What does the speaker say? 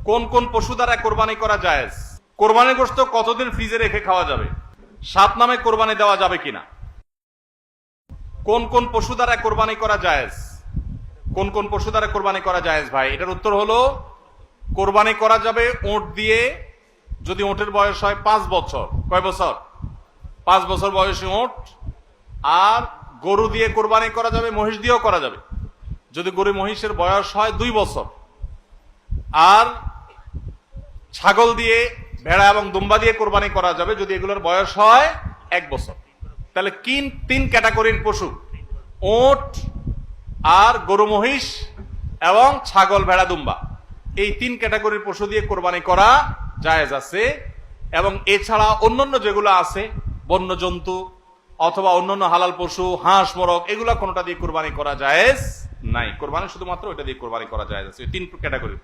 কোন কোন পশু দ্বারা কোরবানি করা জায়েজ? কোরবানির গোশত কতদিন ফ্রিজে রেখে খাওয়া যাবে? 7 নামে কোরবানি দেওয়া যাবে কিনা? কোন কোন পশু দ্বারা কোরবানি করা জায়েজ? কোন কোন পশু দ্বারা কোরবানি করা জায়েজ ভাই? এটার উত্তর হলো, কোরবানি করা যাবে উট দিয়ে, যদি উটের বয়স হয় 5 বছর। কয় বছর? 5 বছর বয়সী উট। আর গরু দিয়ে কোরবানি করা যাবে, মহিষ দিয়েও করা যাবে, যদি গরু মহিষের বয়স হয় 2 বছর। আর ছাগল দিয়ে, ভেড়া এবং দুম্বা দিয়ে কোরবানি করা যাবে, যদি এগুলোর বয়স হয় 1 বছর। তাহলে তিন ক্যাটাগরির পশু, উট আর গরু মহিষ এবং ছাগল ভেড়া দুম্বা, এই 3 ক্যাটাগরির পশু দিয়ে কোরবানি করা জায়েজ আছে। এবং এছাড়া অন্যান্য যেগুলো আছে, বন্য জন্তু অথবা অন্যান্য হালাল পশু, হাঁস মোরগ, এগুলা কোনোটা দিয়ে কোরবানি করা জায়েজ নাই। কোরবানি শুধুমাত্র ওইটা দিয়ে কোরবানি করা জায়েজ আছে, 3 ক্যাটাগরির।